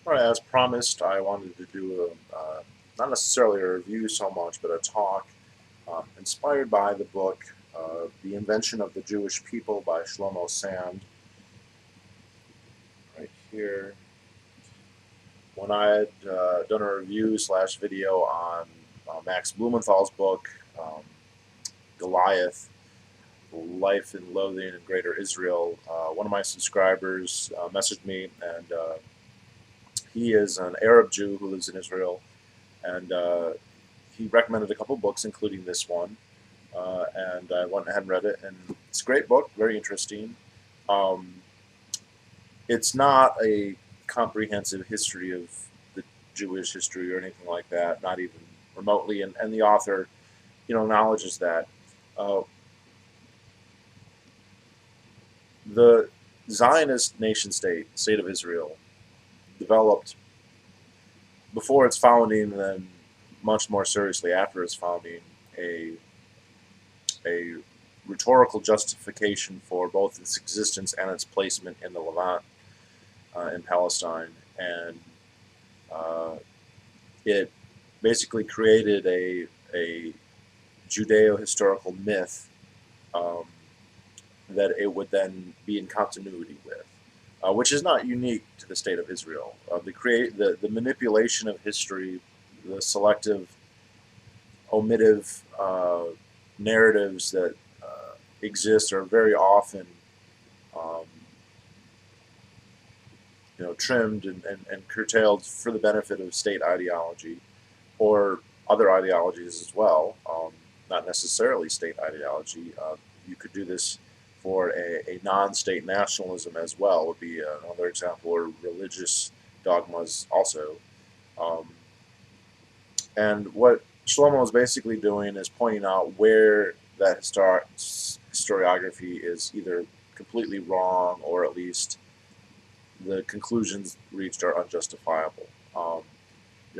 All right, as promised, I wanted to do not necessarily a review so much, but a talk inspired by the book The Invention of the Jewish People by Shlomo Sand, right here. When I had done a review slash video on Max Blumenthal's book, Goliath, Life and Loathing in Greater Israel, one of my subscribers messaged me, and he is an Arab Jew who lives in Israel, and he recommended a couple books, including this one, and I went ahead and read it, and it's a great book, very interesting. Um, it's not a comprehensive history of the Jewish history or anything like that, not even remotely, and the author, acknowledges that. Uh, the Zionist nation state of Israel, developed before its founding, and then much more seriously after its founding, a a rhetorical justification for both its existence and its placement in the Levant, in Palestine, and uh, it basically created a Judeo-historical myth um, that it would then be in continuity with, which is not unique to the state of Israel. The manipulation of history, the selective, omissive narratives that exist are very often um, trimmed and curtailed for the benefit of state ideology or other ideologies as well, not necessarily state ideology. You could do this for a non-state nationalism as well, would be another example, or religious dogmas also. Um, and what Shlomo is basically doing is pointing out where that historiography is either completely wrong, or at least the conclusions reached are unjustifiable.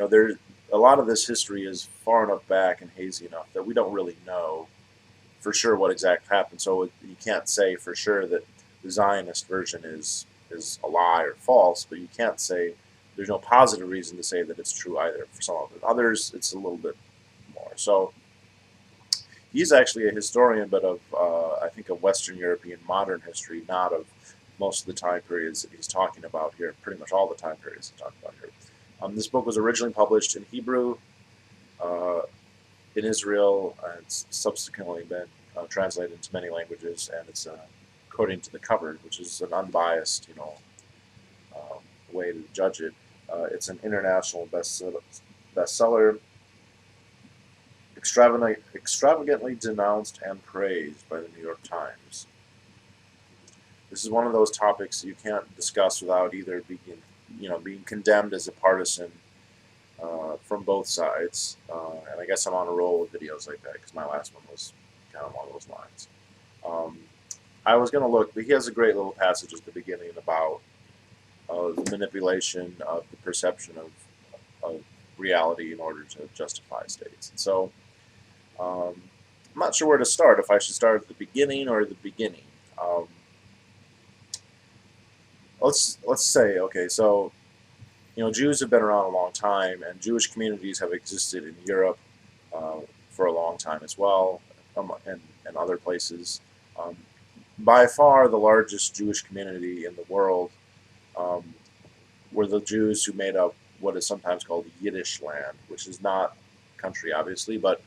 There a lot of this history is far enough back and hazy enough that we don't really know for sure what exactly happened. So you can't say for sure that the Zionist version is a lie or false, but you can't say there's no positive reason to say that it's true either. For some of it, others it's a little bit more. So he's actually a historian, but of I think of Western European modern history, not of most of the time periods that he's talking about here. Pretty much all the time periods he's talking about here. This book was originally published in Hebrew uh, in Israel. It's subsequently been translated into many languages, and it's according to the cover, which is an unbiased, way to judge it. It's an international bestseller, extravagantly denounced and praised by the New York Times. This is one of those topics you can't discuss without either being condemned as a partisan from both sides. And I guess I'm on a roll with videos like that because my last one was kind of along those lines. Um, I was going to look, but he has a great little passage at the beginning about the manipulation of the perception of reality in order to justify states. And so I'm not sure where to start, if I should start at the beginning or the beginning. Um, let's say, okay, so Jews have been around a long time, and Jewish communities have existed in Europe for a long time as well, and other places. Um, by far, the largest Jewish community in the world um, were the Jews who made up what is sometimes called Yiddish land, which is not country, obviously, but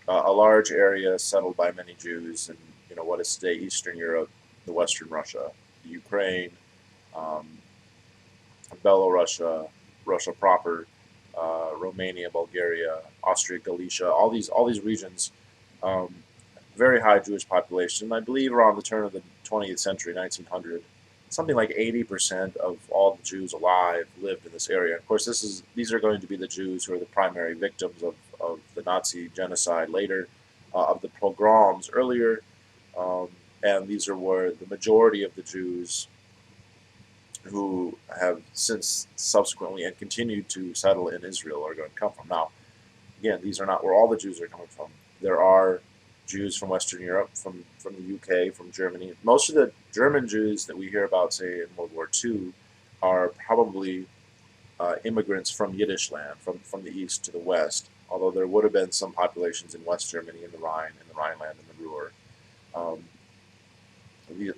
a large area settled by many Jews in what is today Eastern Europe, the Western Russia, the Ukraine, um, Belorussia, Russia proper, Romania, Bulgaria, Austria, Galicia, all these regions, um, very high Jewish population. I believe around the turn of the 20th century, 1900, something like 80% of all the Jews alive lived in this area. Of course, these are going to be the Jews who are the primary victims of the Nazi genocide later, of the pogroms earlier, um, and these are where the majority of the Jews who have since subsequently and continued to settle in Israel are going to come from. Now, again, these are not where all the Jews are coming from. There are Jews from Western Europe, from the UK, from Germany. Most of the German Jews that we hear about, say, in World War II, are probably immigrants from Yiddish land, from the east to the west, although there would have been some populations in West Germany, in the Rhineland, and the Ruhr, um,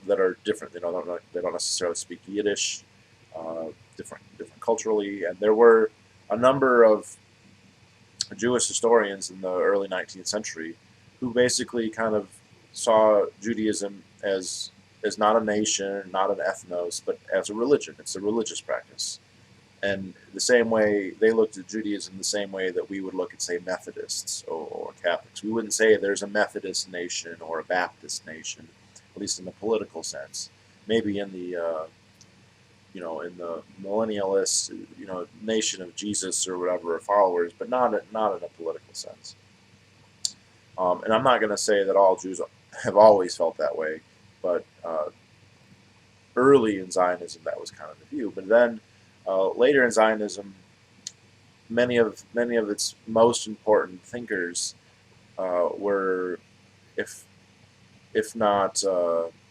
that are different. They don't necessarily speak Yiddish, different culturally, and there were a number of Jewish historians in the early 19th century who basically kind of saw Judaism as not a nation, not an ethnos, but as a religion. It's a religious practice. And the same way they looked at Judaism, the same way that we would look at, say, Methodists or Catholics. We wouldn't say there's a Methodist nation or a Baptist nation, at least in the political sense. Maybe in the in the millennialist, nation of Jesus or whatever, or followers, but not in a political sense. And I'm not going to say that all Jews have always felt that way, but early in Zionism that was kind of the view. But then later in Zionism, many of its most important thinkers were, if not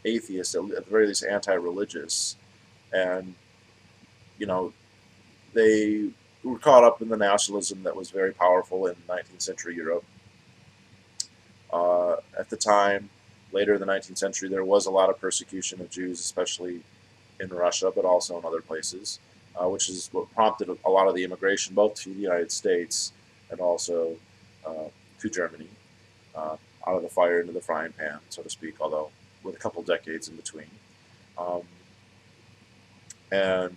atheists, at the very least anti-religious, and they were caught up in the nationalism that was very powerful in 19th century Europe. At the time, later in the 19th century, there was a lot of persecution of Jews, especially in Russia, but also in other places, which is what prompted a lot of the immigration, both to the United States and also to Germany, out of the fire into the frying pan, so to speak, although with a couple decades in between. And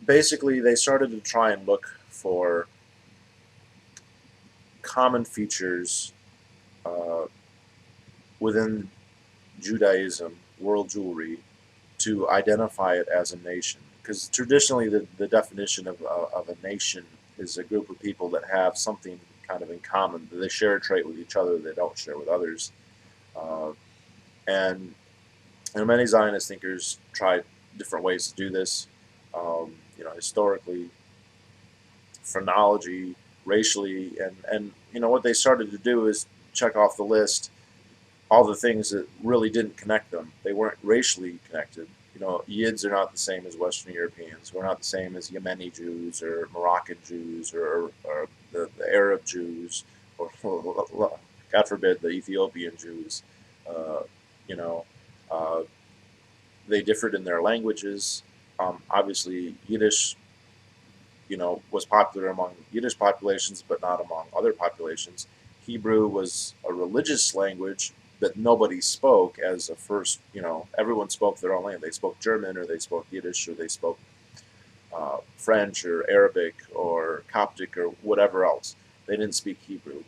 basically, they started to try and look for common features within Judaism, world Jewry, to identify it as a nation. Because traditionally, the definition of a nation is a group of people that have something kind of in common. They share a trait with each other they don't share with others. And many Zionist thinkers tried different ways to do this. Historically, phrenology, racially, and what they started to do is check off the list all the things that really didn't connect them. They weren't racially connected. Yids are not the same as Western Europeans. We're not the same as Yemeni Jews or Moroccan Jews or the Arab Jews or, God forbid, the Ethiopian Jews. You know, they differed in their languages. Obviously, Yiddish, was popular among Yiddish populations, but not among other populations. Hebrew was a religious language that nobody spoke as a first, everyone spoke their own language. They spoke German, or they spoke Yiddish, or they spoke French, or Arabic, or Coptic, or whatever else. They didn't speak Hebrew.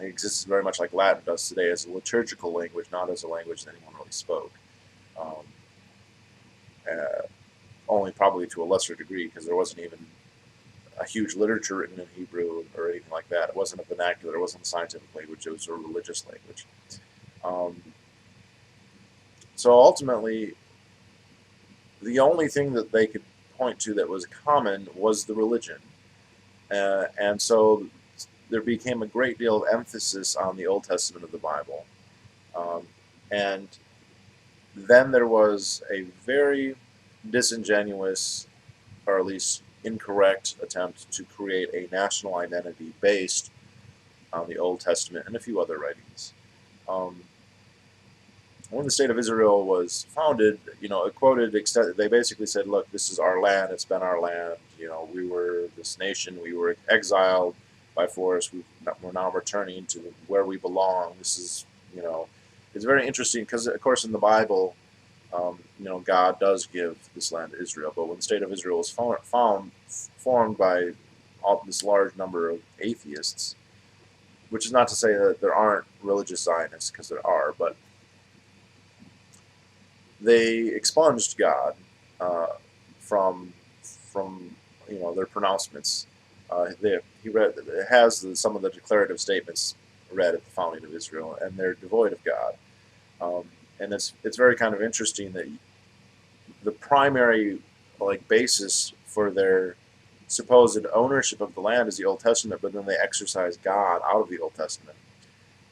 It existed very much like Latin does today as a liturgical language, not as a language that anyone really spoke. Only probably to a lesser degree, because there wasn't even a huge literature written in Hebrew or anything like that. It wasn't a vernacular. It wasn't a scientific language. It was a religious language. So ultimately, the only thing that they could point to that was common was the religion. And so there became a great deal of emphasis on the Old Testament of the Bible. And then there was a very disingenuous, or at least incorrect, attempt to create a national identity based on the Old Testament and a few other writings. When the state of Israel was founded, it quoted, they basically said, look, this is our land, it's been our land, we were this nation, we were exiled by force, we're now returning to where we belong. This is, it's very interesting because, of course, in the Bible, God does give this land to Israel, but when the state of Israel was formed by this large number of atheists, which is not to say that there aren't religious Zionists, because there are, but they expunged God from their pronouncements. He has some of the declarative statements read at the founding of Israel, and they're devoid of God. And it's very kind of interesting that the primary basis for their supposed ownership of the land is the Old Testament, but then they exercise God out of the Old Testament.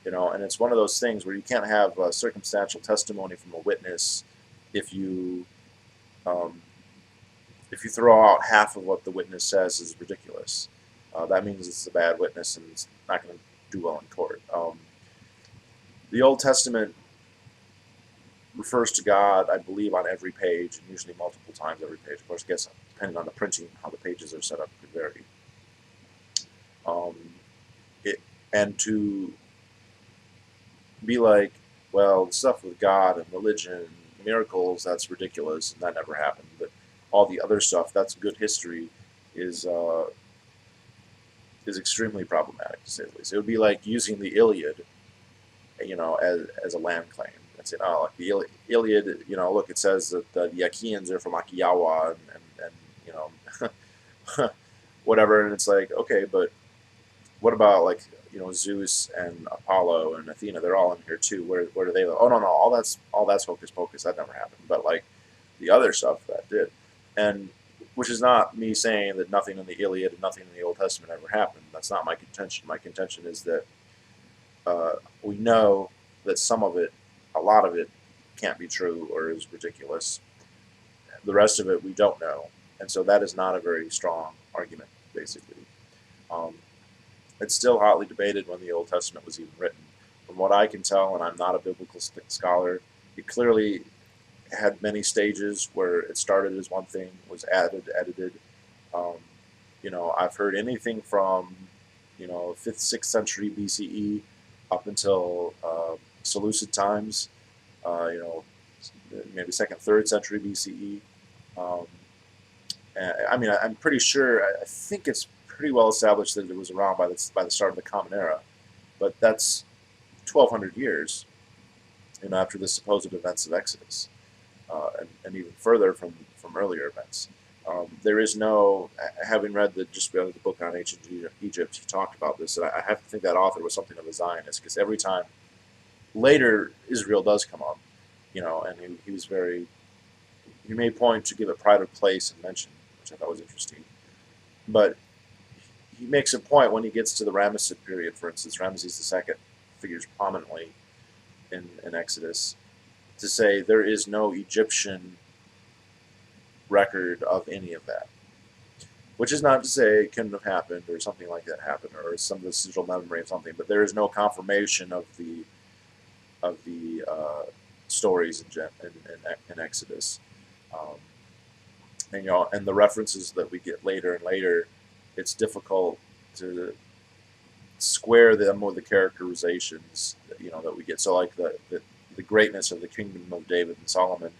And it's one of those things where you can't have circumstantial testimony from a witness if you Um, if you throw out half of what the witness says is ridiculous, that means it's a bad witness and it's not going to do well in court. The Old Testament refers to God, I believe, on every page, and usually multiple times every page. Of course, I guess depending on the printing, how the pages are set up could vary. Um, it, and to be like, well, the stuff with God and religion and miracles, that's ridiculous, and that never happened. But all the other stuff, that's good history, is uh, is extremely problematic, to say the least. It would be like using the Iliad, as a land claim. And saying, oh, like the Iliad, look, it says that the Achaeans are from Akiyawa, and whatever. And it's like, okay, but what about like Zeus and Apollo and Athena? They're all in here too. Where do they live? Oh, no, no, all that's hocus pocus. That never happened. But like the other stuff that did, and which is not me saying that nothing in the Iliad and nothing in the Old Testament ever happened. That's not my contention. My contention is that we know that some of it, a lot of it, can't be true or is ridiculous. The rest of it we don't know, and so that is not a very strong argument, basically. Um, it's still hotly debated when the Old Testament was even written. From what I can tell, and I'm not a biblical scholar, it clearly had many stages where it started as one thing, was added, edited. Um, I've heard anything from, 5th, 6th century BCE up until Seleucid times, you know, maybe 2nd, 3rd century BCE. Um, I mean, I'm pretty sure, I think it's pretty well established that it was around by the start of the Common Era, but that's 1,200 years, after the supposed events of Exodus, and even further from earlier events. There is no, having read the book on ancient Egypt, he talked about this, and I have to think that author was something of a Zionist, because every time later Israel does come up, and he was he made point to give it pride of place and mention, which I thought was interesting. But he makes a point when he gets to the Ramessid period, for instance, Ramesses II figures prominently in Exodus, to say there is no Egyptian record of any of that. Which is not to say it couldn't have happened or something like that happened or some vestigial memory of something, but there is no confirmation of the stories in Exodus. Um, and the references that we get later and later, it's difficult to square them with the characterizations that we get. So like the greatness of the kingdom of David and Solomon.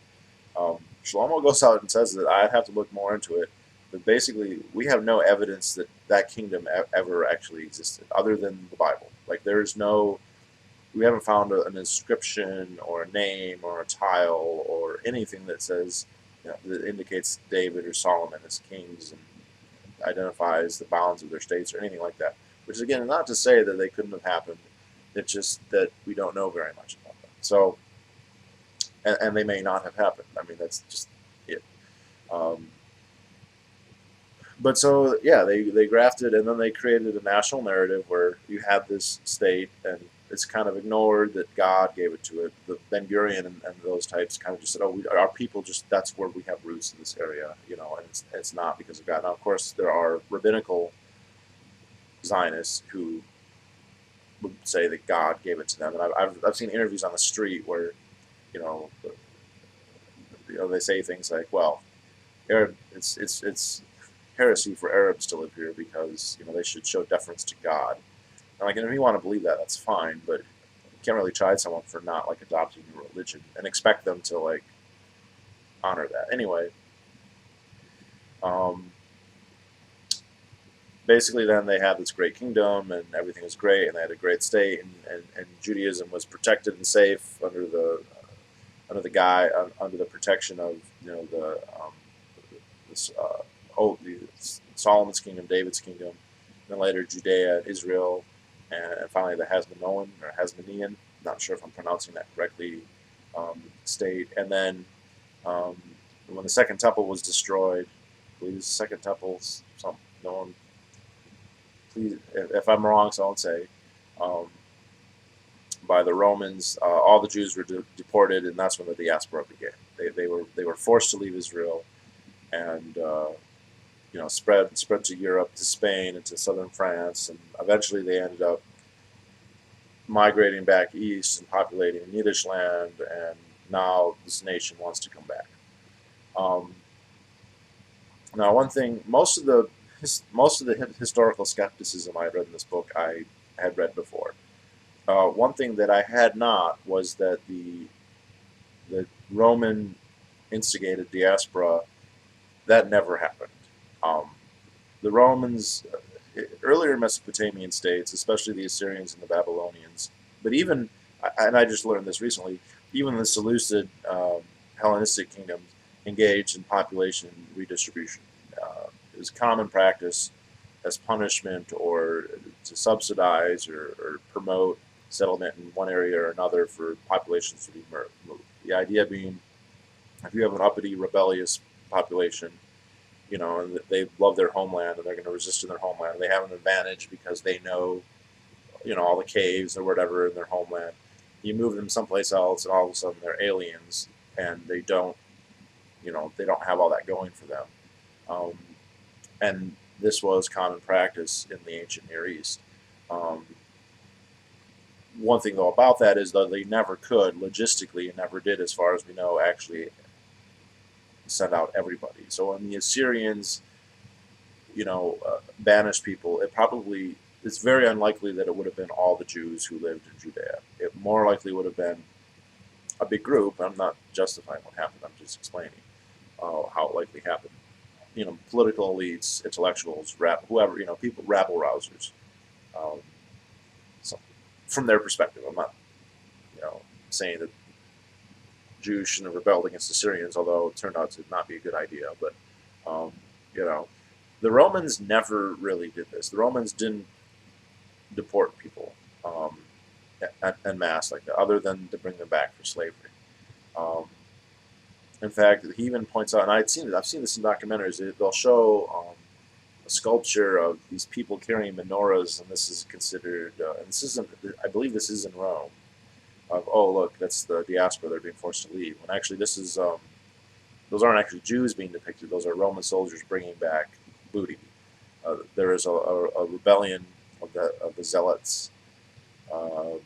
Shlomo goes out and says that I have to look more into it, but basically we have no evidence that that kingdom ever actually existed, other than the Bible. Like we haven't found an inscription or a name or a tile or anything that says that indicates David or Solomon as kings and identifies the bounds of their states or anything like that. Which is again not to say that they couldn't have happened. It's just that we don't know very much about them. So. And they may not have happened. I mean, that's just it. But so, yeah, they grafted, and then they created a national narrative where you had this state, and it's kind of ignored that God gave it to it. The Ben Gurion and those types kind of just said, oh, our people that's where we have roots in this area, and it's not because of God. Now, of course, there are rabbinical Zionists who would say that God gave it to them. And I've seen interviews on the street where you know, they say things like, "Well, it's heresy for Arabs to live here because they should show deference to God." And like, if you want to believe that, that's fine, but you can't really chide someone for not like adopting your religion and expect them to like honor that. Anyway, basically, then they had this great kingdom and everything was great, and they had a great state, and Judaism was protected and safe under the protection of Solomon's kingdom, David's kingdom, and then later Judea and Israel, and finally the Hasmonean, not sure if I'm pronouncing that correctly, state. And then when the Second Temple was destroyed, I believe the Second Temple, no one, please, if I'm wrong, so don't say. By the Romans, all the Jews were deported, and that's when the diaspora began. They were forced to leave Israel, and spread to Europe, to Spain, and to southern France, and eventually they ended up migrating back east and populating Yiddish land, and now this nation wants to come back. Um, Now, one thing, most of the historical skepticism I read in this book, I had read before. One thing that I had not was that the Roman instigated diaspora, that never happened. Um, the Romans, earlier Mesopotamian states, especially the Assyrians and the Babylonians, but even, and I just learned this recently, even the Seleucid Hellenistic kingdoms engaged in population redistribution. It was common practice as punishment or to subsidize or promote settlement in one area or another for populations to be moved. The idea being, if you have an uppity, rebellious population, and they love their homeland and they're going to resist in their homeland, they have an advantage because they know, all the caves or whatever in their homeland. You move them someplace else, and all of a sudden they're aliens, and they don't have all that going for them. Um, and this was common practice in the ancient Near East. Um, One thing though about that is that they never could logistically, and never did, as far as we know, actually send out everybody. So when the Assyrians, banished people, it's very unlikely that it would have been all the Jews who lived in Judea. It more likely would have been a big group. I'm not justifying what happened. I'm just explaining how it likely happened. Political elites, intellectuals, whoever, people, rabble rousers. Um, so from their perspective, I'm not, saying that Jews shouldn't have rebelled against the Syrians, although it turned out to not be a good idea. But, um, you know, the Romans never really did this. The Romans didn't deport people en masse like that, other than to bring them back for slavery. Um, in fact, he even points out, and I've seen this in documentaries. They'll show a sculpture of these people carrying menorahs, and this is considered, and this isn't, I believe this is in Rome. Of, oh, look, that's the diaspora, they're being forced to leave. When actually this is, those aren't actually Jews being depicted. Those are Roman soldiers bringing back booty. There is a rebellion of the Zealots. Uh,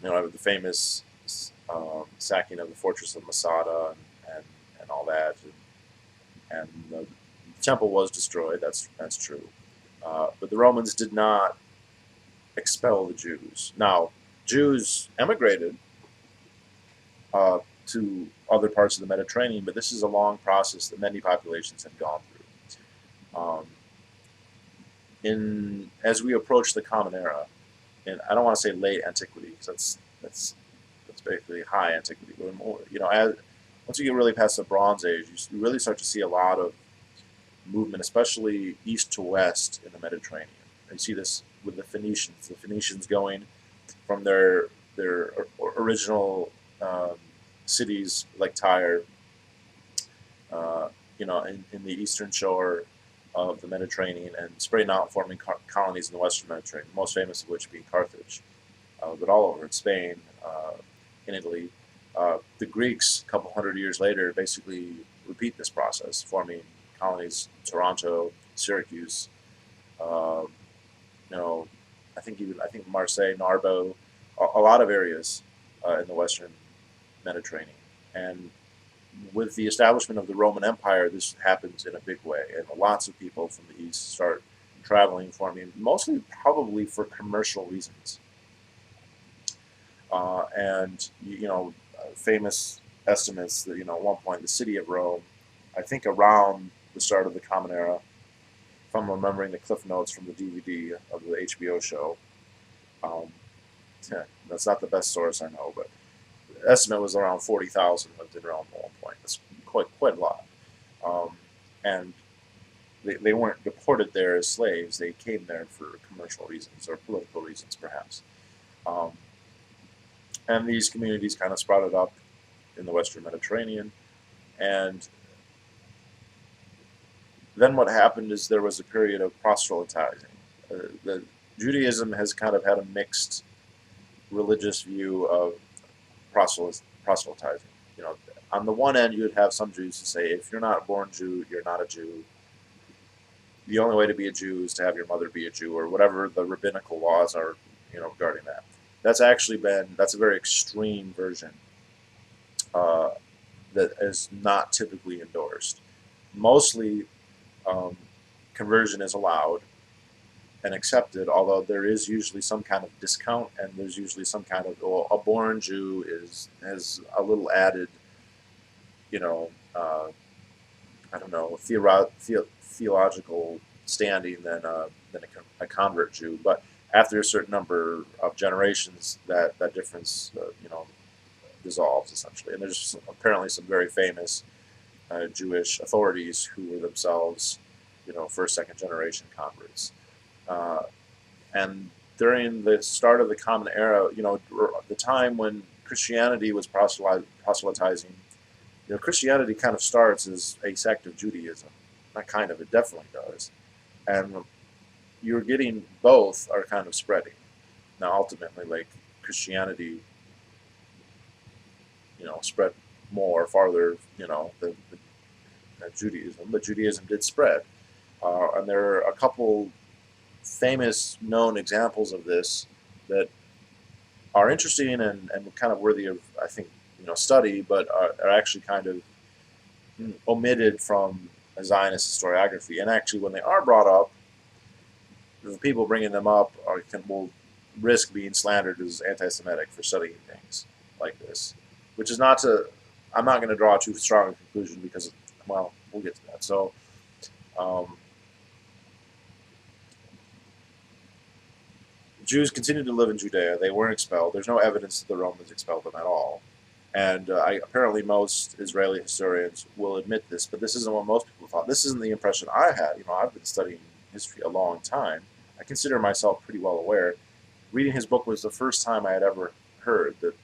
the famous sacking of the fortress of Masada and all that, and the temple was destroyed. That's true. But the Romans did not expel the Jews. Now, Jews emigrated to other parts of the Mediterranean, but this is a long process that many populations have gone through. As we approach the Common Era, and I don't want to say late antiquity because that's basically high antiquity, but more, once you get really past the Bronze Age, you really start to see a lot of movement, especially east to west in the Mediterranean. And you see this with the Phoenicians. The Phoenicians going from their original cities like Tyre, in the eastern shore of the Mediterranean, and spreading out, forming colonies in the western Mediterranean, most famous of which being Carthage, but all over in Spain, in Italy. The Greeks, a couple hundred years later, basically repeat this process, forming colonies in Toronto, Syracuse, uh, I think Marseille, Narbo, a lot of areas in the Western Mediterranean. And with the establishment of the Roman Empire, this happens in a big way, and lots of people from the east start traveling, forming mostly probably for commercial reasons. And famous estimates that at one point the city of Rome, I think around the start of the Common Era, if I'm remembering the cliff notes from the DVD of the HBO show. Um, that's not the best source I know, but the estimate was around 40,000 lived in Rome at one point. That's quite a lot. And they weren't deported there as slaves. They came there for commercial reasons or political reasons, perhaps. Um, and these communities kind of sprouted up in the Western Mediterranean. And then what happened is there was a period of proselytizing. The Judaism has kind of had a mixed religious view of proselytizing. on the one end, you would have some Jews who say, if you're not a born Jew, you're not a Jew. The only way to be a Jew is to have your mother be a Jew, or whatever the rabbinical laws are, regarding that. That's a very extreme version uh, that is not typically endorsed. Mostly, um, conversion is allowed and accepted, although there is usually some kind of discount, and there's usually some kind of, well, a born Jew has a little added, you know, uh, I don't know, theological standing than a convert Jew. But after a certain number of generations, that difference, dissolves essentially. And there's apparently some very famous Jewish authorities who were themselves, first, second generation converts. Uh, and during the start of the Common Era, the time when Christianity was proselytizing, Christianity kind of starts as a sect of Judaism. Not kind of, it definitely does. And you're getting both are kind of spreading. Now, ultimately, like Christianity, spread more farther, than Judaism, but Judaism did spread. And there are a couple famous known examples of this that are interesting and kind of worthy of, I think, study, but are actually kind of omitted from a Zionist historiography. And actually, when they are brought up, the people bringing them up will risk being slandered as anti-Semitic for studying things like this, which is not to. I'm not going to draw too strong a conclusion because, well, we'll get to that. So, um, Jews continued to live in Judea. They weren't expelled. There's no evidence that the Romans expelled them at all. And apparently most Israeli historians will admit this, but this isn't what most people thought. This isn't the impression I had. I've been studying history a long time. I consider myself pretty well aware. Reading his book was the first time I had ever heard that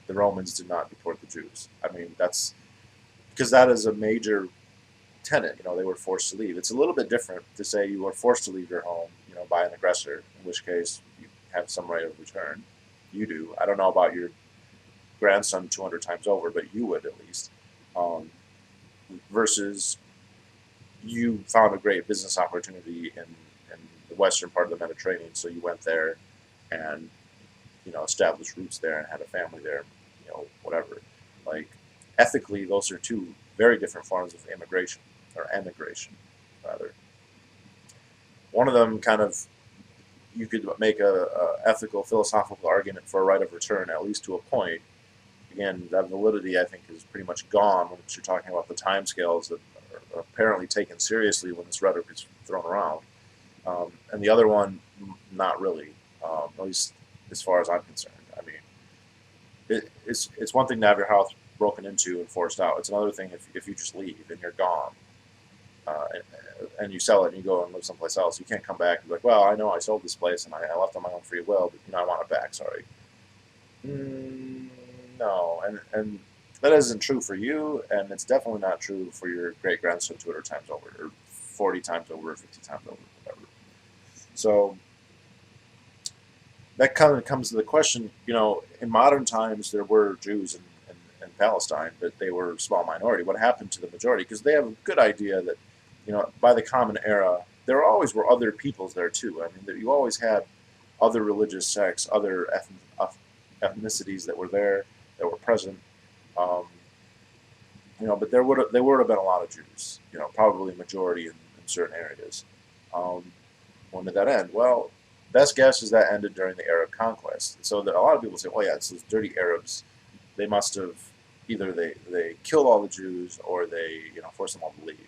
the Romans did not deport the Jews. I mean, that's because that is a major tenet. They were forced to leave. It's a little bit different to say you were forced to leave your home, by an aggressor, in which case you have some right of return. You do. I don't know about your grandson 200 times over, but you would at least. Um, versus you found a great business opportunity in the western part of the Mediterranean, so you went there and established roots there and had a family there, whatever. Like ethically, those are two very different forms of immigration or emigration, rather. One of them kind of you could make a ethical, philosophical argument for a right of return, at least to a point. Again, that validity, I think, is pretty much gone when you're talking about the timescales that are apparently taken seriously when this rhetoric is thrown around. And the other one, not really, at least as far as I'm concerned. I mean, it's one thing to have your house broken into and forced out. It's another thing if you just leave and you're gone. And you sell it and you go and live someplace else. You can't come back and be like, well, I know I sold this place and I left on my own free will, but I want it back. Sorry. No, and that isn't true for you, and it's definitely not true for your great grandson 200 times over, or 40 times over, or 50 times over, whatever. So that kind of comes to the question. In modern times there were Jews in Palestine, but they were a small minority. What happened to the majority? Because they have a good idea that by the Common Era, there always were other peoples there too. I mean, you always had other religious sects, other ethnicities that were there, that were present. Um, but there would have been a lot of Jews. Probably a majority in certain areas. When did that end? Well, best guess is that ended during the Arab conquest. So that a lot of people say, well, yeah, it's those dirty Arabs. They must have either they killed all the Jews or they forced them all to leave.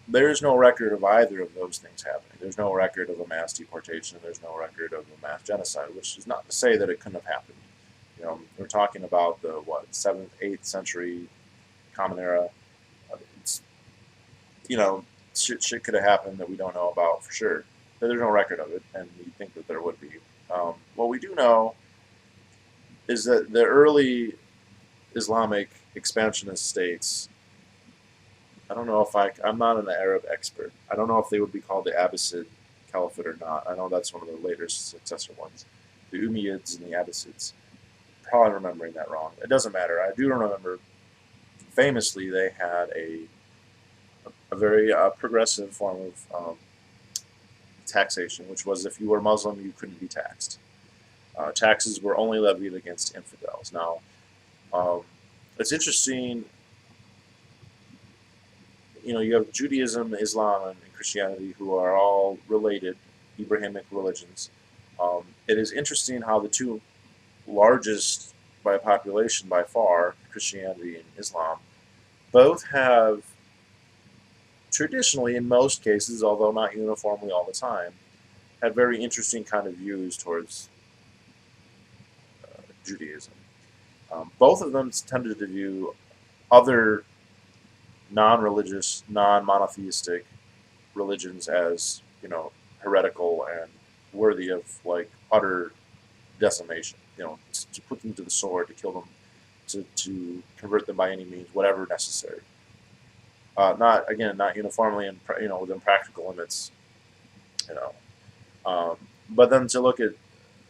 There is no record of either of those things happening. There's no record of a mass deportation. There's no record of a mass genocide, which is not to say that it couldn't have happened. We're talking about the 7th, 8th century Common Era. It's, shit could have happened that we don't know about for sure. But there's no record of it, and we think that there would be. What we do know is that the early Islamic expansionist states, I don't know if I'm not an Arab expert. I don't know if they would be called the Abbasid Caliphate or not. I know that's one of the later successor ones. The Umayyads and the Abbasids. Probably remembering that wrong. It doesn't matter. I do remember famously, they had a very progressive form of taxation, which was if you were Muslim, you couldn't be taxed. Taxes were only levied against infidels. Now, um, it's interesting. You have Judaism, Islam, and Christianity, who are all related Abrahamic religions. It is interesting how the two largest by population by far, Christianity and Islam, both have traditionally, in most cases, although not uniformly all the time, had very interesting kind of views towards Judaism. Both of them tended to view other non-religious, non-monotheistic religions as heretical and worthy of like utter decimation. To put them to the sword, to kill them, to convert them by any means, whatever necessary. Not uniformly and within practical limits. You know, but then to look at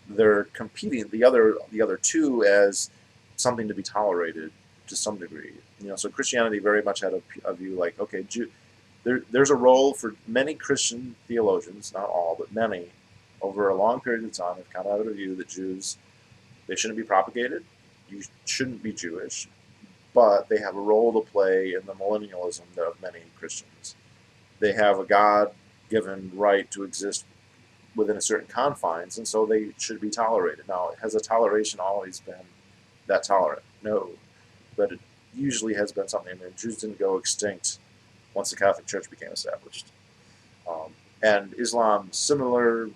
they're competing the other two as something to be tolerated to some degree. So Christianity very much had a view like, okay, there's a role for many Christian theologians, not all, but many, over a long period of time have come out of a view that Jews, they shouldn't be propagated, you shouldn't be Jewish, but they have a role to play in the millennialism of many Christians. They have a God-given right to exist within a certain confines, and so they should be tolerated. Now, has a toleration always been that tolerant? No, but it usually has been something. I mean, Jews didn't go extinct once the Catholic Church became established, and Islam similar,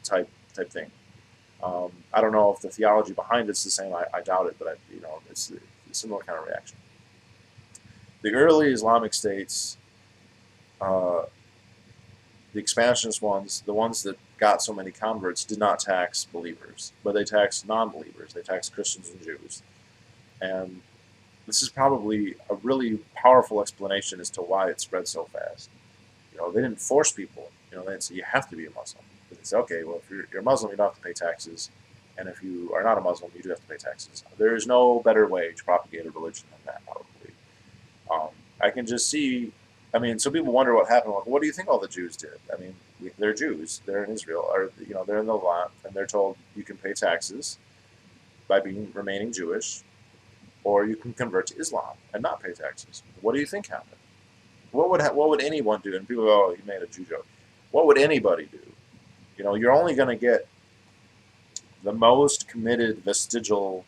type thing. I don't know if the theology behind it's the same. I doubt it, but it's a similar kind of reaction. The early Islamic states, uh, the expansionist ones, the ones that got so many converts, did not tax believers, but they taxed non-believers. They taxed Christians and Jews, and this is probably a really powerful explanation as to why it spread so fast. They didn't force people. They didn't say you have to be a Muslim. They say, okay, well, if you're a Muslim, you don't have to pay taxes, and if you are not a Muslim, you do have to pay taxes. There is no better way to propagate a religion than that, probably. I can just see. I mean, some people wonder what happened. Like, what do you think all the Jews did? I mean, they're Jews. They're in Israel, or they're in the Levant, and they're told you can pay taxes by remaining Jewish, or you can convert to Islam and not pay taxes. What do you think happened? What would anyone do? And people go, "Oh, you made a Jew joke." What would anybody do? You're only going to get the most committed vestigial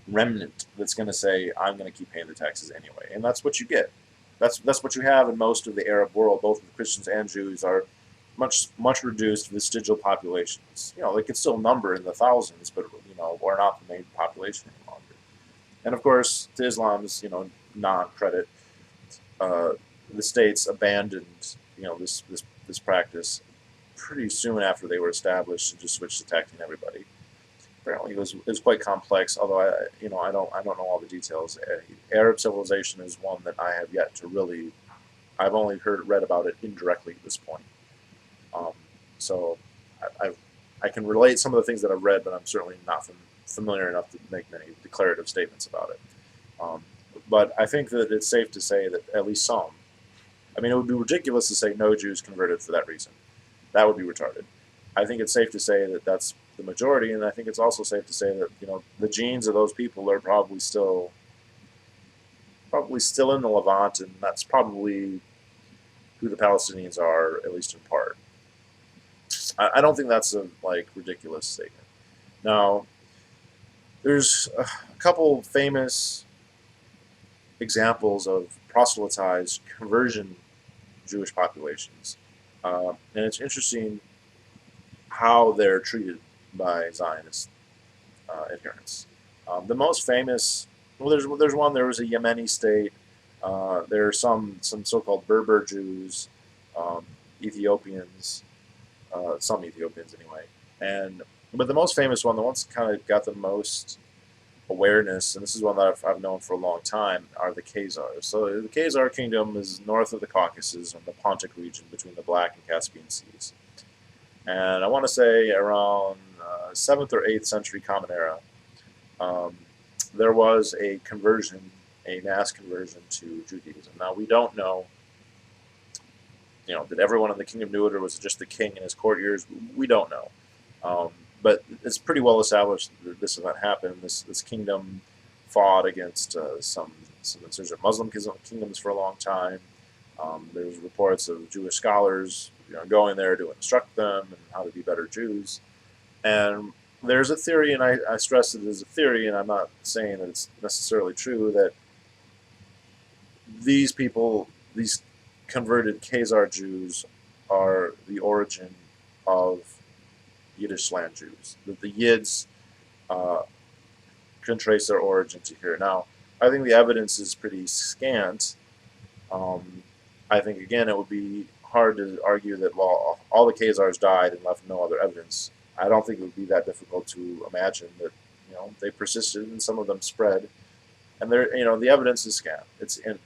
remnant that's going to say, "I'm going to keep paying the taxes anyway," and that's what you get. That's what you have in most of the Arab world. Both the Christians and Jews are much reduced vestigial populations. They could still number in the thousands, but are not the main population any longer. And of course, to Islam's non-credit, the states abandoned this practice pretty soon after they were established and just switched to taxing everybody. Apparently, it was quite complex. Although I don't know all the details. Arab civilization is one that I have yet to really. I've only read about it indirectly at this point. Um, so I can relate some of the things that I've read, but I'm certainly not familiar enough to make many declarative statements about it. Um, but I think that it's safe to say that at least some. I mean, it would be ridiculous to say no Jews converted for that reason. That would be retarded. I think it's safe to say that that's the majority, and I think it's also safe to say that the genes of those people are probably still in the Levant, and that's probably who the Palestinians are, at least in part. I don't think that's a ridiculous statement. Now, there's a couple famous examples of proselytized conversion Jewish populations, and it's interesting how they're treated by Zionist adherents. The most famous, well, there's one. There was a Yemeni state. There are some so-called Berber Jews, Ethiopians, some Ethiopians anyway, but the most famous one, the ones that kind of got the most awareness, and this is one that I've known for a long time, are the Khazars. So the Khazar kingdom is north of the Caucasus and the Pontic region between the Black and Caspian Seas. And I want to say around 7th or 8th century Common Era, there was a conversion a mass conversion to Judaism. Now, we don't know, that everyone in the kingdom knew it, or was it just the king and his courtiers? We don't know. Um, but it's pretty well established that this event happened. This kingdom fought against some insurgent Muslim kingdoms for a long time. There's reports of Jewish scholars, going there to instruct them and how to be better Jews. And there's a theory, and I stress it as a theory, and I'm not saying that it's necessarily true, that these people, these converted Khazar Jews, are the origin of Yiddish land Jews. That the Yids uh, can trace their origin to here. Now, I think the evidence is pretty scant. Um, I think, again, it would be hard to argue that, well, all the Khazars died and left no other evidence. I don't think it would be that difficult to imagine that, they persisted and some of them spread. And the evidence is scant. The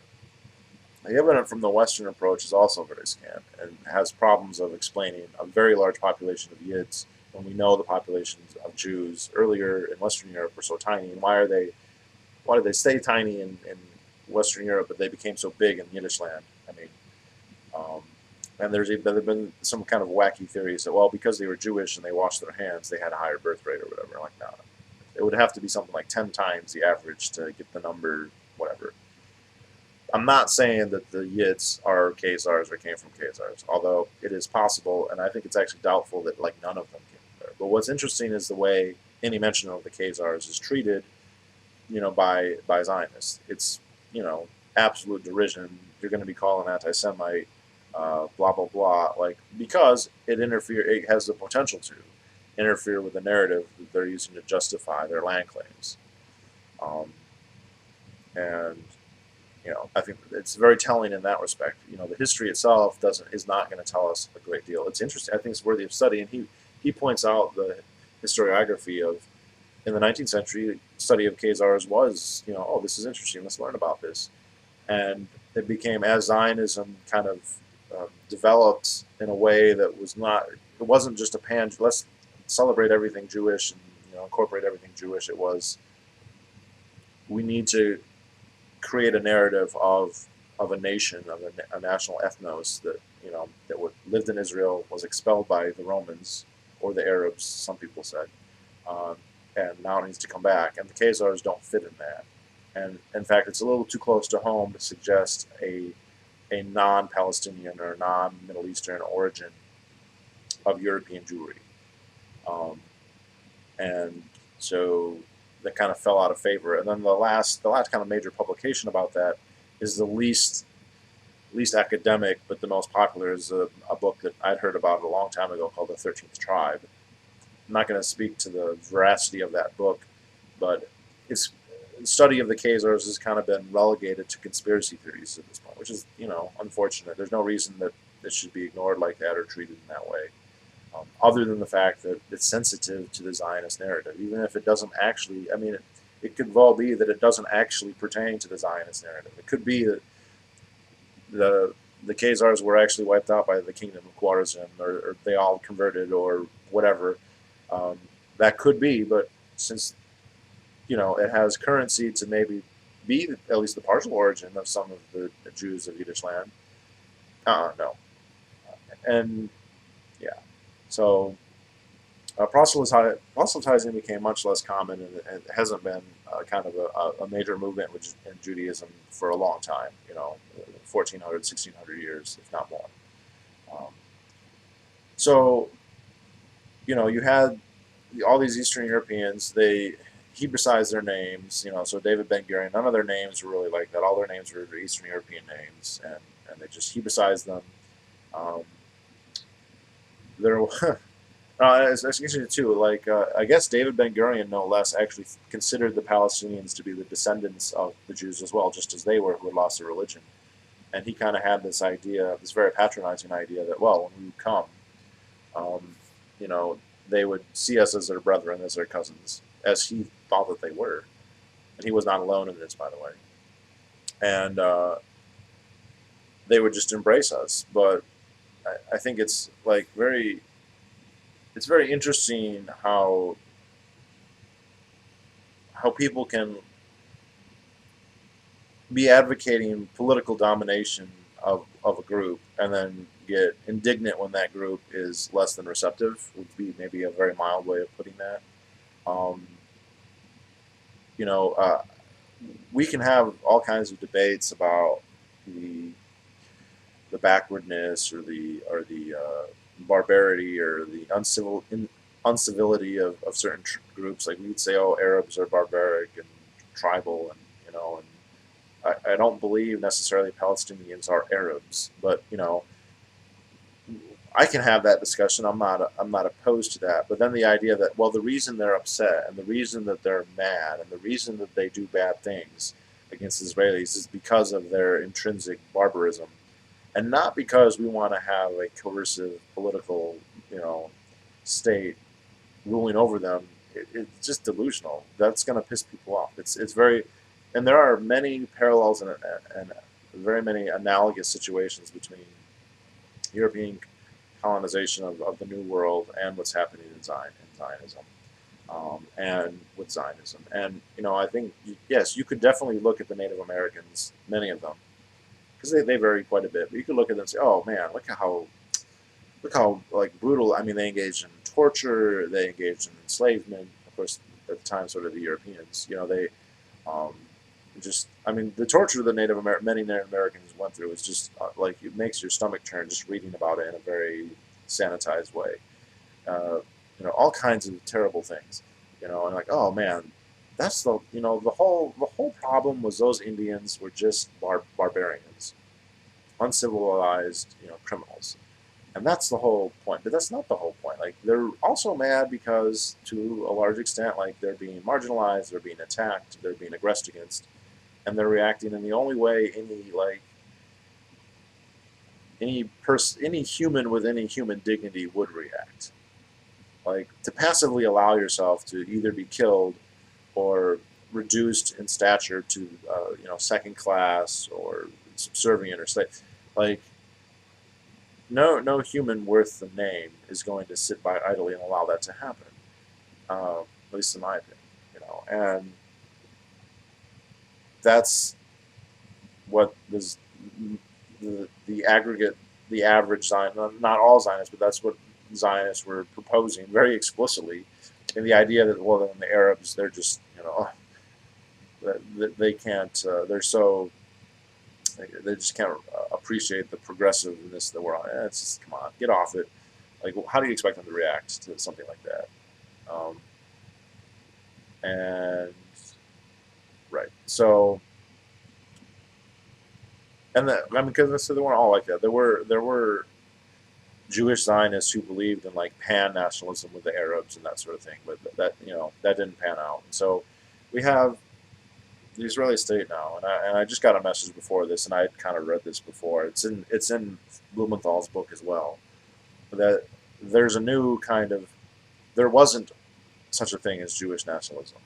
evidence from the Western approach is also very scant and has problems of explaining a very large population of Yids when we know the populations of Jews earlier in Western Europe were so tiny. And why did they stay tiny in Western Europe, but they became so big in Yiddish land? I mean, um, and there have been some kind of wacky theories that, well, because they were Jewish and they washed their hands, they had a higher birth rate or whatever. Like, no, it would have to be something like 10 times the average to get the number, whatever. I'm not saying that the Yids are Khazars or came from Khazars, although it is possible, and I think it's actually doubtful that none of them came from there. But what's interesting is the way any mention of the Khazars is treated, by Zionists. It's absolute derision. You're going to be calling anti-Semite, blah blah blah, because it has the potential to interfere with the narrative that they're using to justify their land claims, um, and I think it's very telling in that respect. The history itself is not going to tell us a great deal. It's interesting. I think it's worthy of study, and he points out the historiography of in the 19th century study of Khazars was oh, this is interesting. Let's learn about this, and it became, as Zionism kind of developed in a way that was not. It wasn't just a let's celebrate everything Jewish and incorporate everything Jewish. It was, we need to create a narrative of a nation, of a national ethnos that lived in Israel, was expelled by the Romans or the Arabs, some people said, um, and now it needs to come back. And the Khazars don't fit in that. And in fact, it's a little too close to home to suggest a non-Palestinian or non-Middle Eastern origin of European Jewry. Um, and so that kind of fell out of favor. And then the last kind of major publication about that is the least academic, but the most popular, is a book that I'd heard about a long time ago called The 13th Tribe. I'm not going to speak to the veracity of that book, but its study of the Khazars has kind of been relegated to conspiracy theories at this point, which is, unfortunate. There's no reason that it should be ignored like that or treated in that way. Other than the fact that it's sensitive to the Zionist narrative, even if it doesn't actually. I mean, it could well be that it doesn't actually pertain to the Zionist narrative. It could be that the Khazars were actually wiped out by the kingdom of Khwarazm, or they all converted, or whatever. That could be, but since it has currency to maybe be at least the partial origin of some of the Jews of Yiddish land. No, and yeah. So proselytizing became much less common, and it hasn't been kind of a major movement in Judaism for a long time, 1400, 1600 years, if not more. Um, so, you had all these Eastern Europeans, they Hebraicized their names, so David Ben Gurion, none of their names were really like that. All their names were Eastern European names, and they just Hebraicized them. Um, there it's interesting too. I guess David Ben Gurion, no less, actually considered the Palestinians to be the descendants of the Jews as well, just as they were, who had lost their religion. And he kind of had this idea, this very patronizing idea, that, well, when we come, um, they would see us as their brethren, as their cousins, as he thought that they were. And he was not alone in this, by the way. And they would just embrace us. But I think it's it's very interesting how people can be advocating political domination of a group and then get indignant when that group is less than receptive would be maybe a very mild way of putting that. Um, you know, we can have all kinds of debates about the the backwardness or the barbarity or the uncivility of certain groups. Like we'd say, oh, Arabs are barbaric and tribal, and I don't believe necessarily Palestinians are Arabs, but I can have that discussion. I'm not opposed to that. But then the idea that, well, the reason they're upset and the reason that they're mad and the reason that they do bad things against Israelis is because of their intrinsic barbarism, and not because we want to have a coercive political, you know, state ruling over them. It's just delusional. That's going to piss people off. It's very, and there are many parallels and very many analogous situations between European colonization of the New World and what's happening in Zionism, and with Zionism. And I think yes, you could definitely look at the Native Americans, many of them, because they vary quite a bit. But you could look at them and say, oh man, look how like brutal. I mean, they engaged in torture, they engaged in enslavement. Of course, at the time, sort of the Europeans. They um, just. I mean, the torture that many Native Americans went through is just like it makes your stomach turn just reading about it in a very sanitized way. Uh, all kinds of terrible things. And like, oh man, that's the whole problem was those Indians were just barbarians, uncivilized, criminals. And that's the whole point. But that's not the whole point. Like they're also mad because, to a large extent, like they're being marginalized, they're being attacked, they're being aggressed against, and they're reacting in the only way any human with any human dignity would react. Like to passively allow yourself to either be killed or reduced in stature to second class or subservient or slave. Like no human worth the name is going to sit by idly and allow that to happen. At least in my opinion, and that's what the aggregate, the average Zion, not all Zionists, but that's what Zionists were proposing very explicitly, in the idea that, well, then the Arabs, they're just they can't, they're so, they just can't appreciate the progressiveness that we're on. It's just, come on, get off it. Like, how do you expect them to react to something like that? Um, and right, so, and that, I mean, because they weren't all like that. There were Jewish Zionists who believed in like pan nationalism with the Arabs and that sort of thing, but that didn't pan out. And so we have the Israeli state now, and I just got a message before this, and I had kind of read this before. It's in Blumenthal's book as well, that there's a new kind of, there wasn't such a thing as Jewish nationalism.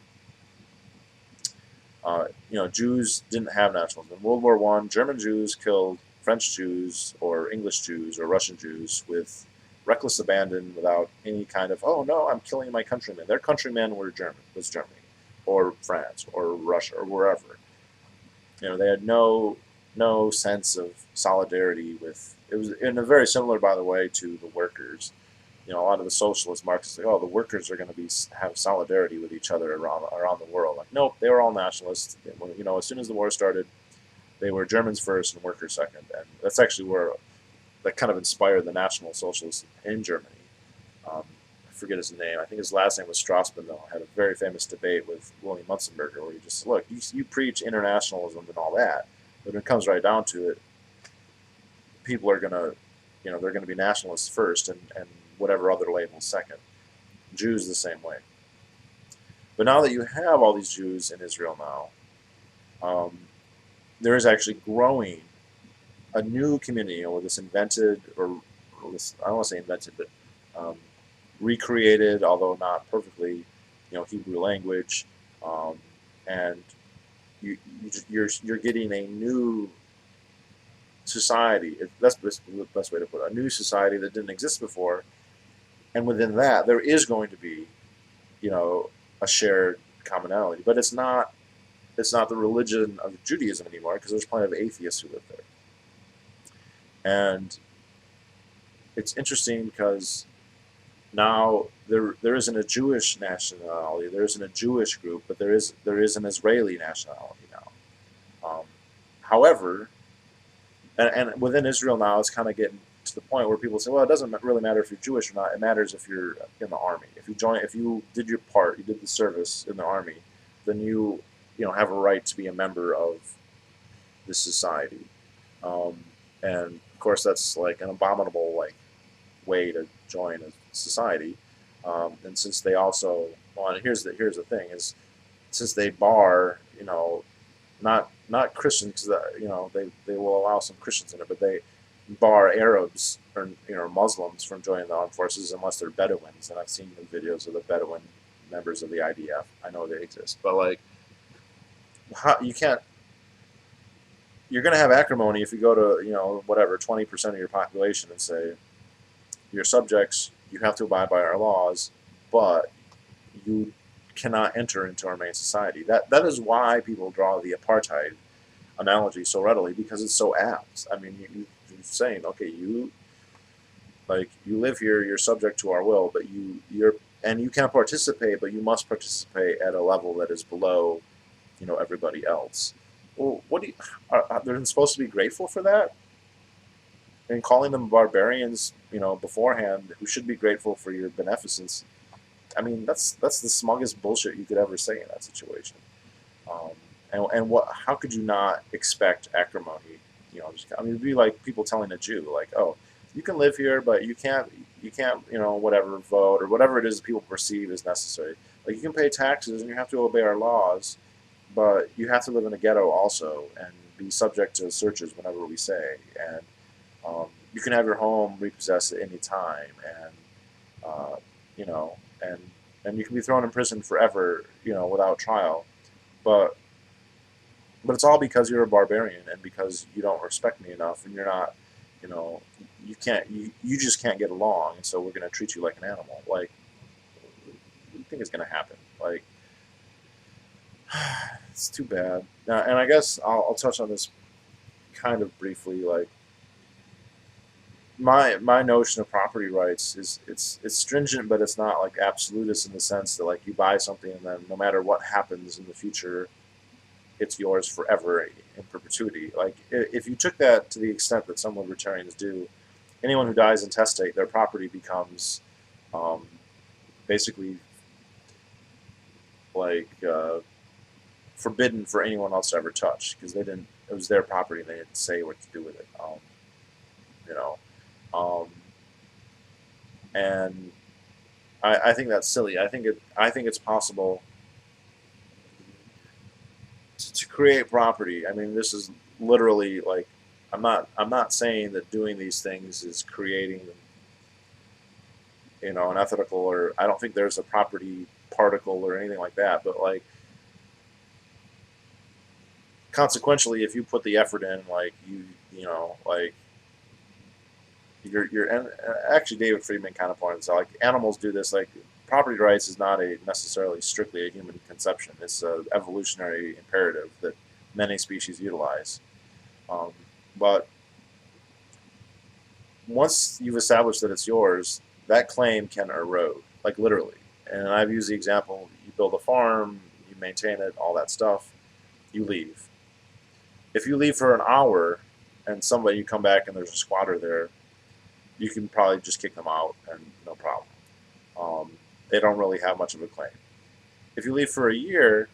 Jews didn't have nationalism. In World War One, German Jews killed French Jews or English Jews or Russian Jews with reckless abandon, without any kind of, oh no, I'm killing my countrymen. Their countrymen was Germany or France or Russia or wherever. They had no sense of solidarity with. It was in a very similar, by the way, to the workers. A lot of the socialist Marxists say, "Oh, the workers are going to have solidarity with each other around the world." Like, nope, they were all nationalists. As soon as the war started, they were Germans first and workers second, and that's actually where that kind of inspired the National Socialists in Germany. I forget his name. I think his last name was Strassman, though. Had a very famous debate with William Munzenberger, where he just, look, you preach internationalism and all that, but when it comes right down to it, people are gonna, they're gonna be nationalists first, and whatever other labels second. Jews the same way. But now that you have all these Jews in Israel now, there is actually growing a new community, with this invented, or this, I don't want to say invented, but recreated, although not perfectly, Hebrew language, and you're getting a new society. That's the best way to put it. A new society that didn't exist before, and within that, there is going to be, a shared commonality, but it's not. it's not the religion of Judaism anymore because there's plenty of atheists who live there. And it's interesting because now there isn't a Jewish nationality, there isn't a Jewish group, but there is an Israeli nationality now. However, and within Israel now, it's kind of getting to the point where people say, well, it doesn't really matter if you're Jewish or not. It matters if you're in the army. If you did your part, you did the service in the army, then you know have a right to be a member of this society. Um, and of course, that's like an abominable like way to join a society. And since they also, well, and here's the thing is, since they bar, not Christians, because they will allow some Christians in it, but they bar Arabs or Muslims from joining the armed forces unless they're Bedouins. And I've seen the videos of the Bedouin members of the IDF. I know they exist, but like, you can't. You're going to have acrimony if you go to whatever 20% of your population and say your subjects, you have to abide by our laws, but you cannot enter into our main society. That is why people draw the apartheid analogy so readily, because it's so apt. I mean, you're saying, okay, you live here, you're subject to our will, but you can participate, but you must participate at a level that is below, everybody else. Well, what do you? They're supposed to be grateful for that, and calling them barbarians, beforehand, who should be grateful for your beneficence. I mean, that's the smuggest bullshit you could ever say in that situation. Um, and what? How could you not expect acrimony? It'd be like people telling a Jew, like, oh, you can live here, but you can't, whatever, vote or whatever it is that people perceive as necessary. Like, you can pay taxes and you have to obey our laws, but you have to live in a ghetto also and be subject to searches whenever we say. And you can have your home repossessed at any time, and uh, you know, and you can be thrown in prison forever, without trial. But it's all because you're a barbarian and because you don't respect me enough, and you're not, you know, you just can't get along, and so we're going to treat you like an animal. Like, what do you think is going to happen? Like, it's too bad. And I guess I'll touch on this kind of briefly. Like, my notion of property rights is it's stringent, but it's not like absolutist in the sense that like you buy something and then no matter what happens in the future, it's yours forever in perpetuity. Like, if you took that to the extent that some libertarians do, anyone who dies intestate, their property becomes um, basically like forbidden for anyone else to ever touch because they didn't. It was their property and they didn't say what to do with it. You know, um, and I think that's silly. I think it's possible to create property. I mean, this is literally like I'm not saying that doing these things is creating an ethical, or I don't think there's a property particle or anything like that. But like consequentially, if you put the effort in, like like you're and actually David Friedman kind of points out like animals do this. Like, property rights is not a necessarily strictly a human conception. It's an evolutionary imperative that many species utilize. Um, but once you've established that it's yours, that claim can erode, like literally. And I've used the example: you build a farm, you maintain it, all that stuff, you leave. If you leave for an hour and somebody you come back and there's a squatter there, you can probably just kick them out and no problem. They don't really have much of a claim. If you leave for a year,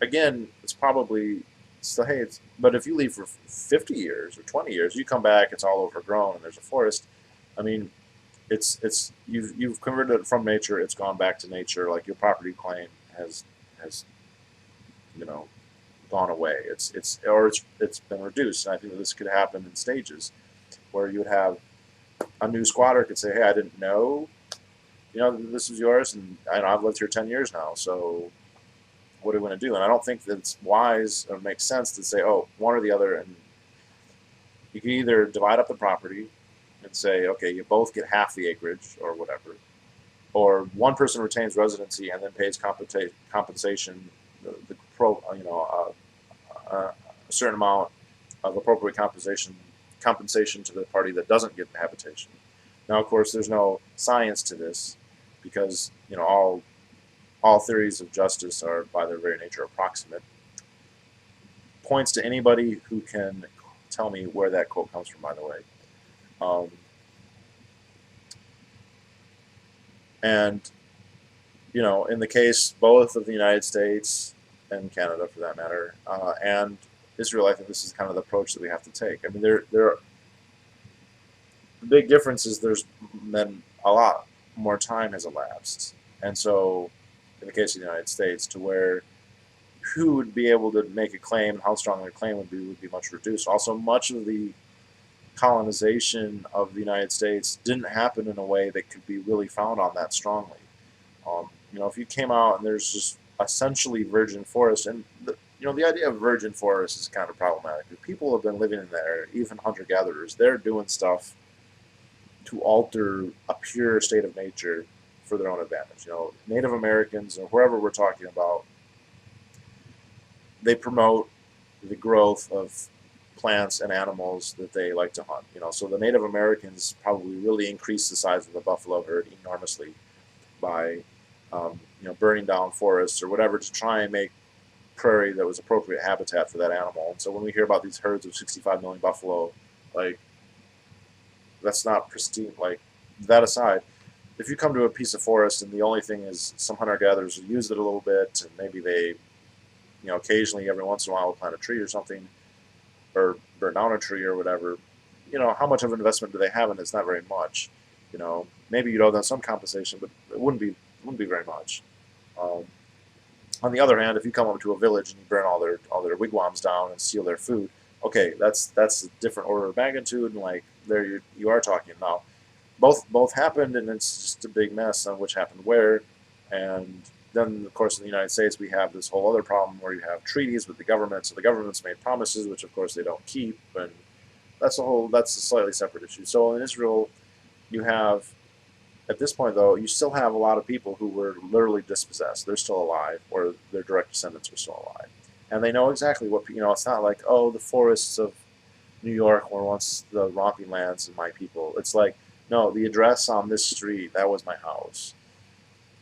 again, it's probably still, hey, but if you leave for 50 years or 20 years, you come back, it's all overgrown and there's a forest. I mean, you've converted it from nature, it's gone back to nature. Like, your property claim has you know gone away. It's been reduced. And I think that this could happen in stages where you would have a new squatter could say, hey, I didn't know, this is yours, and I've lived here 10 years now, so what are we going to do? And I don't think that it's wise or makes sense to say, oh, one or the other. And you can either divide up the property and say, okay, you both get half the acreage or whatever, or one person retains residency and then pays compensation, the a certain amount of appropriate compensation to the party that doesn't get habitation. Now, of course, there's no science to this because all theories of justice are by their very nature approximate. Points to anybody who can tell me where that quote comes from, by the way. Um, and in the case both of the United States and Canada, for that matter, and Israel, I think this is kind of the approach that we have to take. I mean, the big difference is there's been a lot more time has elapsed, and so in the case of the United States, to where who would be able to make a claim and how strong their claim would be much reduced. Also, much of the colonization of the United States didn't happen in a way that could be really found on that strongly. If you came out and there's just essentially virgin forest, and the idea of virgin forest is kind of problematic. People have been living in there, even hunter-gatherers. They're doing stuff to alter a pure state of nature for their own advantage. Native Americans or whoever we're talking about, they promote the growth of plants and animals that they like to hunt. So the Native Americans probably really increased the size of the buffalo herd enormously by burning down forests or whatever to try and make prairie that was appropriate habitat for that animal. And so when we hear about these herds of 65 million buffalo, like, that's not pristine. Like, that aside, if you come to a piece of forest and the only thing is some hunter-gatherers who use it a little bit, and maybe they, occasionally every once in a while will plant a tree or something, or burn down a tree or whatever, how much of an investment do they have in it? It's not very much. Maybe you'd owe them some compensation, but it wouldn't be very much. Um, on the other hand, if you come up to a village and you burn all their wigwams down and steal their food, okay, that's a different order of magnitude, and like there you are talking now. Both happened, and it's just a big mess on which happened where. And then, of course, in the United States, we have this whole other problem where you have treaties with the government. So the government's made promises, which of course they don't keep, and that's a slightly separate issue. So in Israel, you have, at this point though, you still have a lot of people who were literally dispossessed. They're still alive, or their direct descendants are still alive, and they know exactly what It's not like, oh, the forests of New York were once the romping lands of my people. It's like, no, the address on this street, that was my house.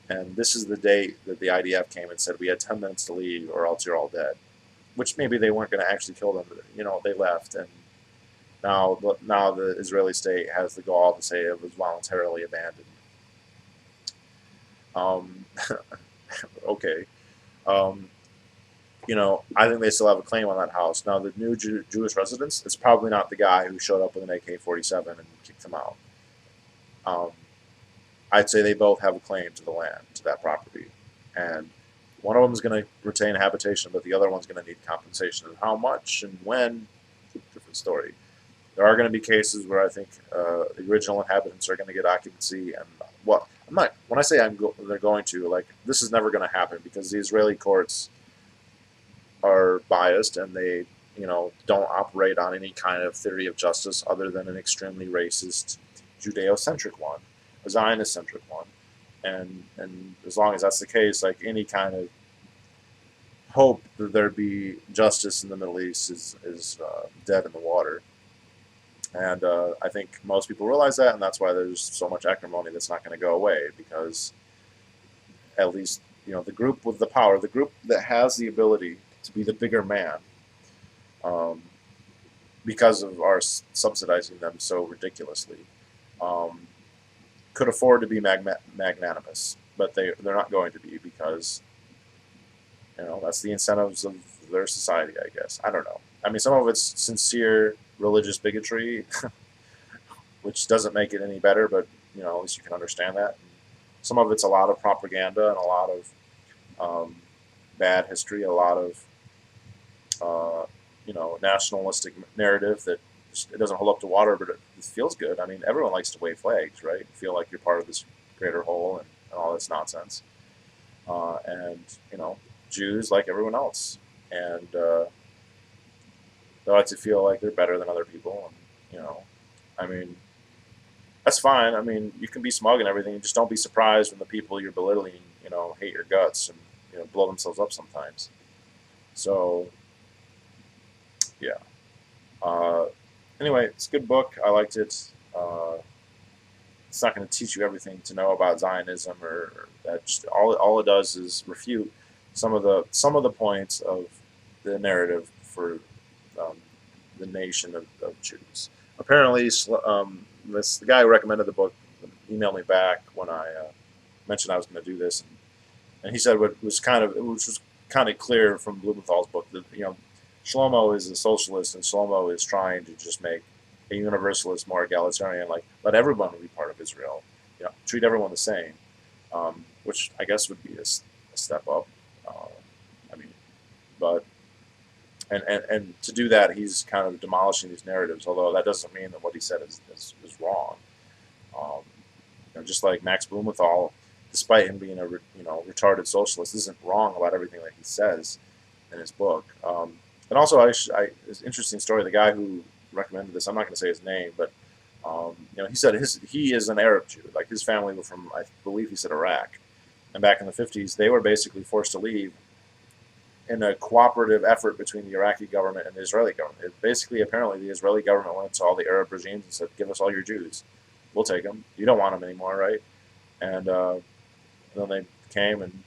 And this is the date that the IDF came and said we had 10 minutes to leave or else you're all dead. Which maybe they weren't going to actually kill them, but they left. And now the Israeli state has the gall to say it was voluntarily abandoned. Okay. I think they still have a claim on that house. Now, the new Jewish residents, it's probably not the guy who showed up with an AK-47 and kicked them out. I'd say they both have a claim to the land, to that property. And one of them is going to retain habitation, but the other one's going to need compensation. And how much and when, different story. There are going to be cases where I think the original inhabitants are going to get occupancy. And I'm not, when I say they're going to, like, this is never going to happen because the Israeli courts are biased and they, don't operate on any kind of theory of justice other than an extremely racist, Judeo-centric one. A Zionist-centric one, and as long as that's the case, like, any kind of hope that there be justice in the Middle East is dead in the water. And I think most people realize that, and that's why there's so much acrimony that's not going to go away, because at least the group with the power, the group that has the ability to be the bigger man, because of our subsidizing them so ridiculously. Could afford to be magnanimous, but they're not going to be because that's the incentives of their society, I guess. I don't know. I mean, some of it's sincere religious bigotry, which doesn't make it any better, but at least you can understand that. Some of it's a lot of propaganda and a lot of bad history, a lot of nationalistic narrative that it doesn't hold up to water, but it feels good. I mean, everyone likes to wave flags, right? Feel like you're part of this greater whole and all this nonsense. And Jews, like everyone else, and they like to feel like they're better than other people. And I mean, that's fine. I mean, you can be smug and everything. Just don't be surprised when the people you're belittling, hate your guts and blow themselves up sometimes. So yeah. Uh, anyway, it's a good book. I liked it. It's not going to teach you everything to know about Zionism, or that. Just all it does is refute some of the points of the narrative for um, the nation of Jews. Apparently, the guy who recommended the book emailed me back when I mentioned I was going to do this, and he said which was kind of clear from Blumenthal's book that Shlomo is a socialist and Shlomo is trying to just make a universalist, more egalitarian, like let everyone be part of Israel, treat everyone the same, which I guess would be a step up. Uh, I mean, but and to do that, he's kind of demolishing these narratives. Although that doesn't mean that what he said is wrong. Um, just like Max Blumenthal, despite him being a retarded socialist, isn't wrong about everything that he says in his book. And also, it's an interesting story. The guy who recommended this, I'm not going to say his name, but he said he is an Arab Jew. Like his family were from, I believe he said, Iraq, and back in the 50s, they were basically forced to leave in a cooperative effort between the Iraqi government and the Israeli government. Basically, apparently, the Israeli government went to all the Arab regimes and said, "Give us all your Jews. We'll take them. You don't want them anymore, right?" And then they came, and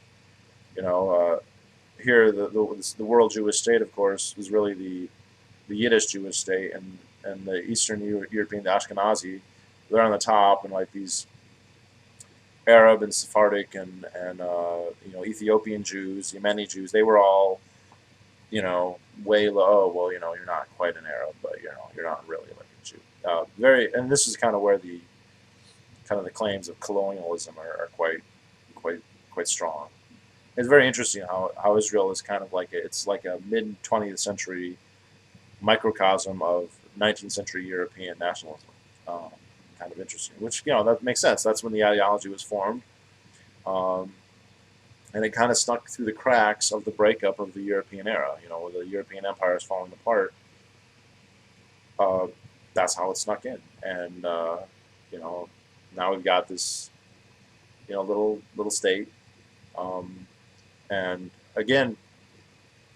you know, here the world Jewish state, of course, was really the Yiddish Jewish state, and the Eastern European, the Ashkenazi, they're on the top, and like these Arab and Sephardic and Ethiopian Jews, Yemeni Jews, they were all way low. Oh, well, you're not quite an Arab, but you're not really like a Jew. And this is kind of where the claims of colonialism are quite strong. It's very interesting how Israel is kind of it's like a mid 20th century microcosm of 19th century European nationalism. Um, Kind of interesting, which that makes sense. That's when the ideology was formed, um, and it kind of snuck through the cracks of the breakup of the European era. With the European empires falling apart, uh, that's how it snuck in, and you know now we've got this little state, um, and again,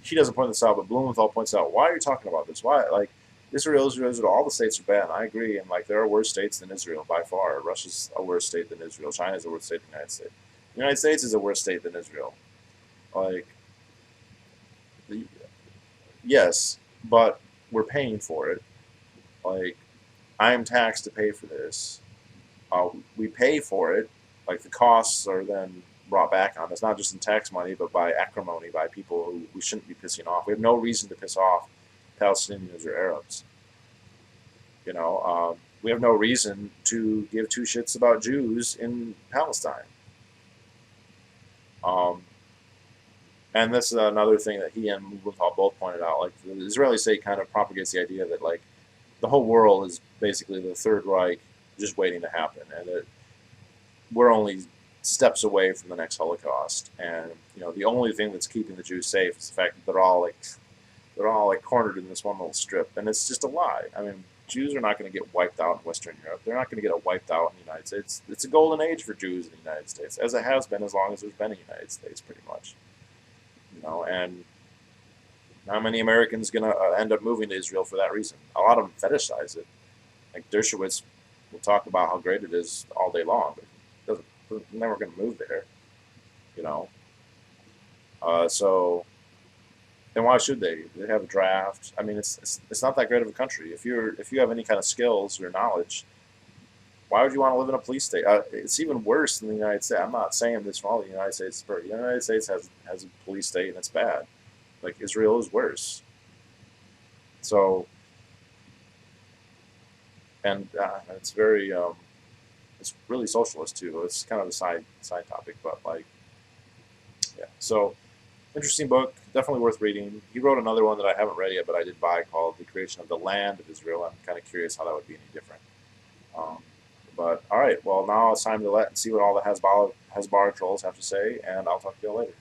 he doesn't point this out, but Blumenthal points out, why are you talking about this? Why, like, Israel, all the states are bad. And I agree, and like there are worse states than Israel by far. Russia's a worse state than Israel. China's a worse state than the United States. The United States is a worse state than Israel. Like, yes, but we're paying for it. Like, I am taxed to pay for this. We pay for it. Like the costs are then brought back on us, not just in tax money, but by acrimony, by people who we shouldn't be pissing off. We have no reason to piss off Palestinians or Arabs. We have no reason to give two shits about Jews in Palestine. Um, and that's another thing that he and Blumenthal both pointed out. Like the Israeli state kind of propagates the idea that like the whole world is basically the Third Reich, just waiting to happen, and that we're only steps away from the next Holocaust. And the only thing that's keeping the Jews safe is the fact that they're all cornered in this one little strip, and it's just a lie. I mean, Jews are not going to get wiped out in Western Europe. They're not going to get wiped out in the United States. It's a golden age for Jews in the United States, as it has been as long as there's been a United States, pretty much. And how many Americans going to end up moving to Israel for that reason? A lot of them fetishize it. Like Dershowitz will talk about how great it is all day long, but they're never going to move there. You know, so. Then why should they? They have a draft. I mean, it's not that great of a country. If you have any kind of skills or knowledge, why would you want to live in a police state? It's even worse than the United States. I'm not saying this for all the United States. But the United States has a police state and it's bad. Like Israel is worse. So, and it's very it's really socialist too. It's kind of a side topic, but like yeah. So interesting book, definitely worth reading. He wrote another one that I haven't read yet, but I did buy, called "The Creation of the Land of Israel." I'm kind of curious how that would be any different. Um, but all right, well now it's time to see what all the Hasbara trolls have to say, and I'll talk to you all later.